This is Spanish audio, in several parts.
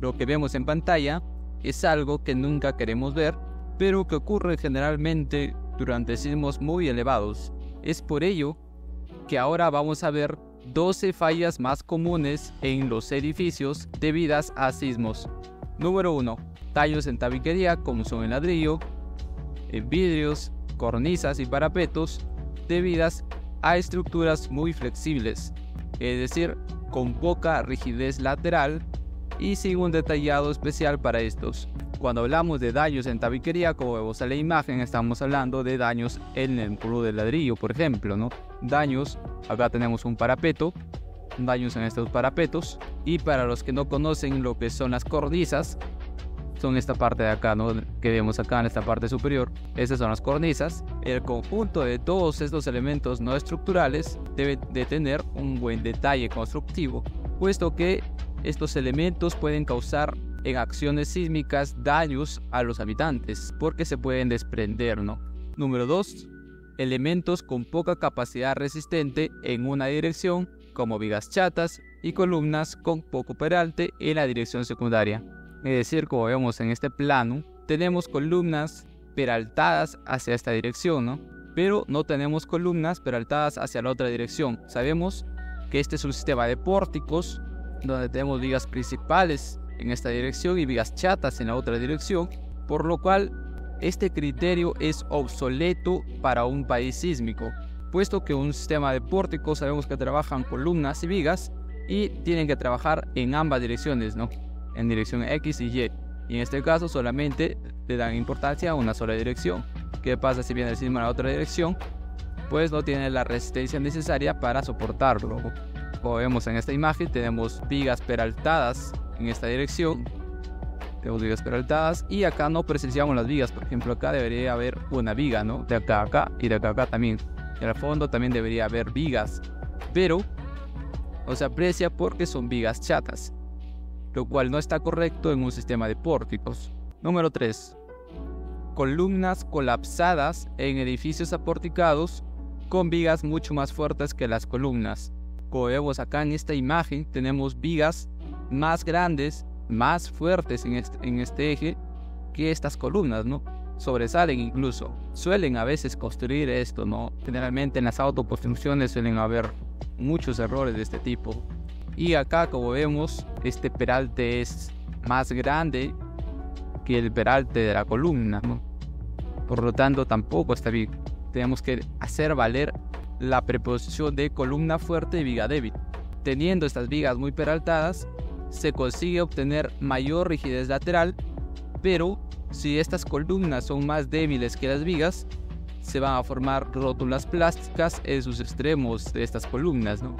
Lo que vemos en pantalla es algo que nunca queremos ver, pero que ocurre generalmente durante sismos muy elevados. Es por ello que ahora vamos a ver 12 fallas más comunes en los edificios debidas a sismos. Número 1. Tallos en tabiquería como son el ladrillo, vidrios, cornisas y parapetos debidas a estructuras muy flexibles, es decir, con poca rigidez lateral y sin un detallado especial para estos. Cuando hablamos de daños en tabiquería, como vemos en la imagen, estamos hablando de daños en el muro de ladrillo, por ejemplo, ¿no? Daños, acá tenemos un parapeto, daños en estos parapetos. Y para los que no conocen lo que son las cornisas, son esta parte de acá, ¿no? Que vemos acá en esta parte superior. Esas son las cornisas. El conjunto de todos estos elementos no estructurales debe de tener un buen detalle constructivo, puesto que estos elementos pueden causar en acciones sísmicas daños a los habitantes porque se pueden desprender, ¿no? Número 2. Elementos con poca capacidad resistente en una dirección, como vigas chatas y columnas con poco peralte en la dirección secundaria. Es decir, como vemos en este plano, tenemos columnas peraltadas hacia esta dirección, ¿no? Pero no tenemos columnas peraltadas hacia la otra dirección. Sabemos que este es un sistema de pórticos donde tenemos vigas principales en esta dirección y vigas chatas en la otra dirección, por lo cual este criterio es obsoleto para un país sísmico, puesto que un sistema de pórticos sabemos que trabajan columnas y vigas y tienen que trabajar en ambas direcciones, ¿no? En dirección X y Y. Y en este caso solamente le dan importancia a una sola dirección. ¿Qué pasa si viene el sismo en la otra dirección? Pues no tiene la resistencia necesaria para soportarlo. Como vemos en esta imagen, tenemos vigas peraltadas en esta dirección. Tenemos vigas peraltadas y acá no presenciamos las vigas. Por ejemplo, acá debería haber una viga, ¿no? De acá a acá y de acá a acá también. En el fondo también debería haber vigas, pero no se aprecia porque son vigas chatas, lo cual no está correcto en un sistema de pórticos. Número 3. Columnas colapsadas en edificios aporticados con vigas mucho más fuertes que las columnas. Como vemos acá en esta imagen, tenemos vigas más grandes, más fuertes en este eje que estas columnas, ¿no? Sobresalen incluso. Suelen a veces construir esto, ¿no? Generalmente en las autoconstrucciones suelen haber muchos errores de este tipo. Y acá, como vemos, este peralte es más grande que el peralte de la columna, ¿no? Por lo tanto, tampoco está bien. Tenemos que hacer valer la preposición de columna fuerte y viga débil. Teniendo estas vigas muy peraltadas, se consigue obtener mayor rigidez lateral, pero si estas columnas son más débiles que las vigas, se van a formar rótulas plásticas en sus extremos de estas columnas, ¿no?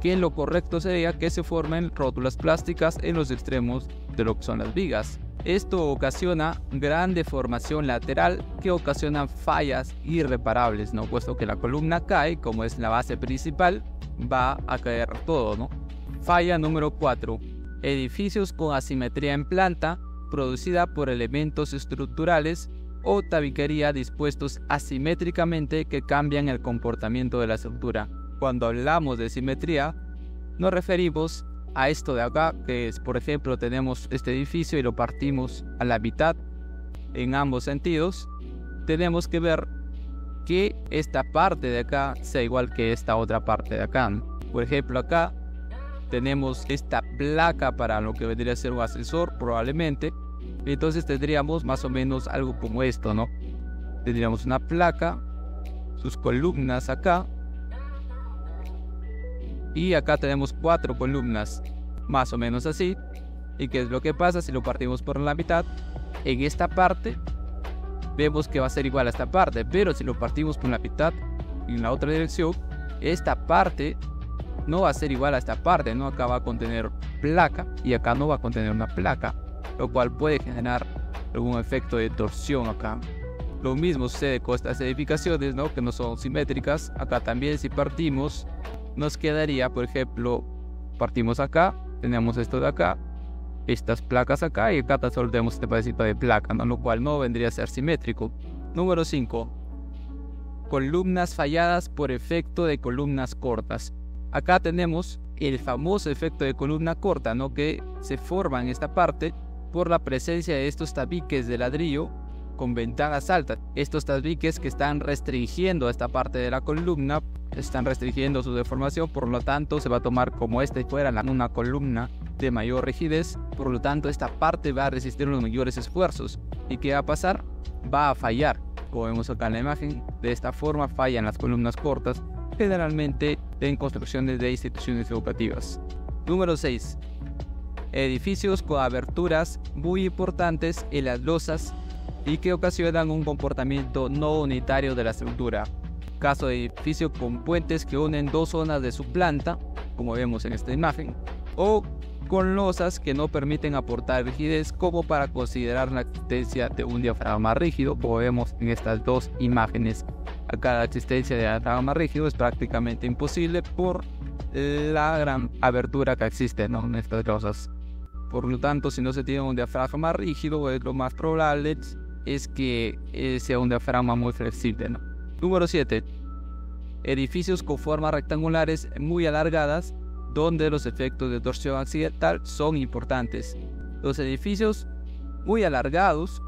Que lo correcto sería que se formen rótulas plásticas en los extremos de lo que son las vigas. Esto ocasiona gran deformación lateral que ocasiona fallas irreparables, ¿no? Puesto que la columna cae, como es la base principal, va a caer todo, ¿no? Falla número 4. Edificios con asimetría en planta producida por elementos estructurales o tabiquería dispuestos asimétricamente que cambian el comportamiento de la estructura. Cuando hablamos de simetría, nos referimos a esto de acá, que es, por ejemplo, tenemos este edificio y lo partimos a la mitad en ambos sentidos. Tenemos que ver que esta parte de acá sea igual que esta otra parte de acá, ¿no? Por ejemplo, acá tenemos esta placa para lo que vendría a ser un ascensor, probablemente. Entonces tendríamos más o menos algo como esto, ¿no? Tendríamos una placa, sus columnas acá. Y acá tenemos 4 columnas, más o menos así. ¿Y qué es lo que pasa si lo partimos por la mitad? En esta parte vemos que va a ser igual a esta parte, pero si lo partimos por la mitad en la otra dirección, esta parte no va a ser igual a esta parte, ¿no? Acá va a contener placa y acá no va a contener una placa, lo cual puede generar algún efecto de torsión acá. Lo mismo sucede con estas edificaciones, ¿no? Que no son simétricas. Acá también, si partimos, nos quedaría, por ejemplo, partimos acá, tenemos esto de acá, estas placas acá, y acá solo tenemos este pedacito de placa, ¿no? Lo cual no vendría a ser simétrico. Número 5. Columnas falladas por efecto de columnas cortas. Acá tenemos el famoso efecto de columna corta, ¿no? Que se forma en esta parte por la presencia de estos tabiques de ladrillo con ventanas altas. Estos tabiques que están restringiendo esta parte de la columna, están restringiendo su deformación, por lo tanto se va a tomar como fuera una columna de mayor rigidez, por lo tanto esta parte va a resistir los mayores esfuerzos. ¿Y qué va a pasar? Va a fallar, como vemos acá en la imagen. De esta forma fallan las columnas cortas, generalmente en construcciones de instituciones educativas. Número 6. Edificios con aberturas muy importantes en las losas y que ocasionan un comportamiento no unitario de la estructura. Caso de edificio con puentes que unen dos zonas de su planta, como vemos en esta imagen, o con losas que no permiten aportar rigidez como para considerar la existencia de un diafragma rígido, como vemos en estas dos imágenes. Acá la existencia de diafragma rígido es prácticamente imposible por la gran abertura que existe, ¿no?, en estas losas. Por lo tanto, si no se tiene un diafragma rígido, lo más probable es que sea un diafragma muy flexible, ¿no? Número 7. Edificios con formas rectangulares muy alargadas, donde los efectos de torsión accidental son importantes. Los edificios muy alargados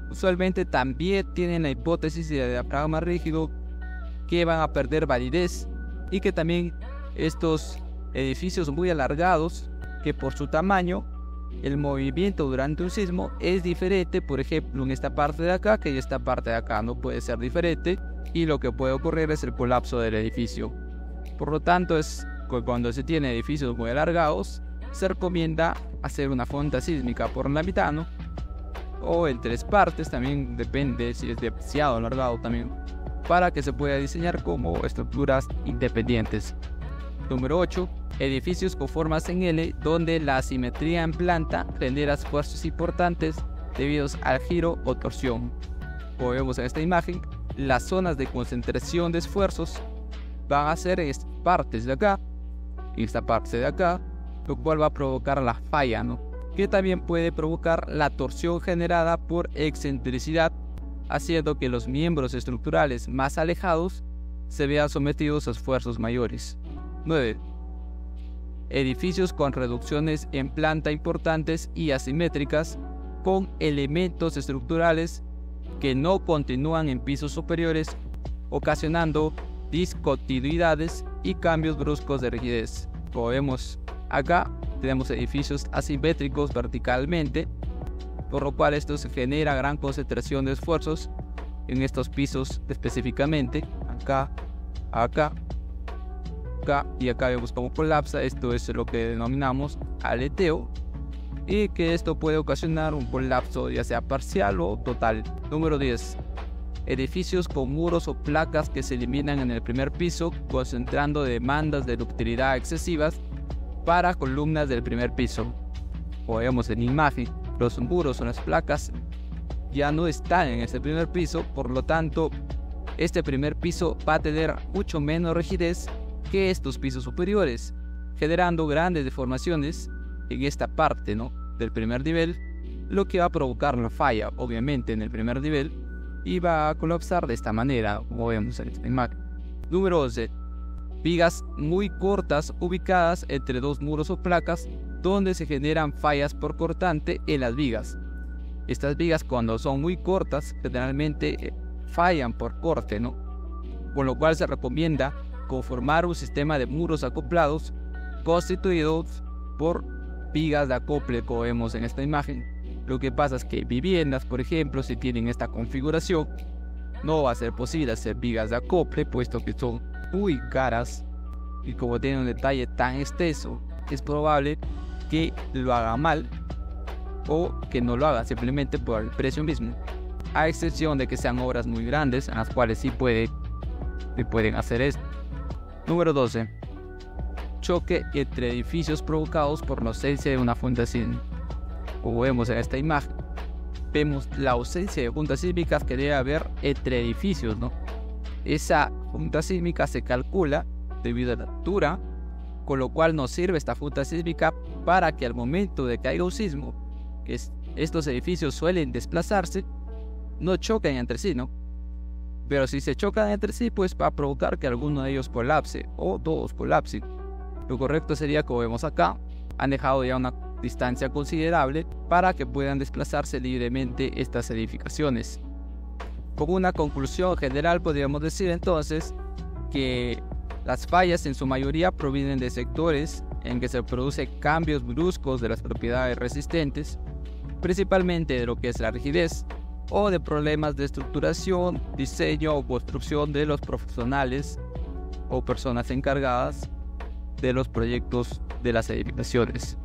usualmente también tienen la hipótesis de diafragma rígido, que van a perder validez, y que también estos edificios muy alargados, que por su tamaño el movimiento durante un sismo es diferente, por ejemplo en esta parte de acá, que en esta parte de acá no puede ser diferente, y lo que puede ocurrir es el colapso del edificio. Por lo tanto, cuando se tiene edificios muy alargados, se recomienda hacer una fonda sísmica por la mitad, ¿no?, o en 3 partes, también depende si es demasiado alargado también, para que se pueda diseñar como estructuras independientes. Número 8. Edificios con formas en L, donde la asimetría en planta genera esfuerzos importantes debido al giro o torsión. Como vemos en esta imagen, las zonas de concentración de esfuerzos van a ser en estas partes de acá y esta parte de acá, lo cual va a provocar la falla, ¿no?, que también puede provocar la torsión generada por excentricidad, haciendo que los miembros estructurales más alejados se vean sometidos a esfuerzos mayores. 9. Edificios con reducciones en planta importantes y asimétricas, con elementos estructurales que no continúan en pisos superiores, ocasionando discontinuidades y cambios bruscos de rigidez. Como vemos acá, tenemos edificios asimétricos verticalmente, por lo cual esto se genera gran concentración de esfuerzos en estos pisos específicamente, acá, acá, acá, y acá vemos cómo colapsa. Esto es lo que denominamos aleteo, y que esto puede ocasionar un colapso ya sea parcial o total. Número 10. Edificios con muros o placas que se eliminan en el primer piso, concentrando demandas de ductilidad excesivas para columnas del primer piso. Como vemos en la imagen, los muros o las placas ya no están en este primer piso, por lo tanto este primer piso va a tener mucho menos rigidez que estos pisos superiores, generando grandes deformaciones en esta parte, ¿no?, del primer nivel, lo que va a provocar la falla obviamente en el primer nivel y va a colapsar de esta manera, como vemos en esta imagen. Número 11. Vigas muy cortas ubicadas entre dos muros o placas, donde se generan fallas por cortante en las vigas. Estas vigas, cuando son muy cortas, generalmente fallan por corte, ¿no?, con lo cual se recomienda conformar un sistema de muros acoplados constituidos por vigas de acople, como vemos en esta imagen. Lo que pasa es que viviendas, por ejemplo, si tienen esta configuración, no va a ser posible hacer vigas de acople, puesto que son muy caras, y como tienen un detalle tan extenso, es probable que lo haga mal o que no lo haga simplemente por el precio mismo, a excepción de que sean obras muy grandes, en las cuales sí pueden hacer esto. Número 12. Choque entre edificios provocados por la ausencia de una fuente sísmica. Como vemos en esta imagen, vemos la ausencia de juntas sísmicas que debe haber entre edificios, ¿no? Esa junta sísmica se calcula debido a la altura, con lo cual nos sirve esta junta sísmica para que al momento de que haya un sismo, que estos edificios suelen desplazarse, no choquen entre sí, ¿no? Pero si se chocan entre sí, pues va a provocar que alguno de ellos colapse o todos colapsen. Lo correcto sería, como vemos acá, han dejado ya una distancia considerable para que puedan desplazarse libremente estas edificaciones. Como una conclusión general podríamos decir entonces que las fallas en su mayoría provienen de sectores en que se producen cambios bruscos de las propiedades resistentes, principalmente de lo que es la rigidez, o de problemas de estructuración, diseño o construcción de los profesionales o personas encargadas de los proyectos de las edificaciones.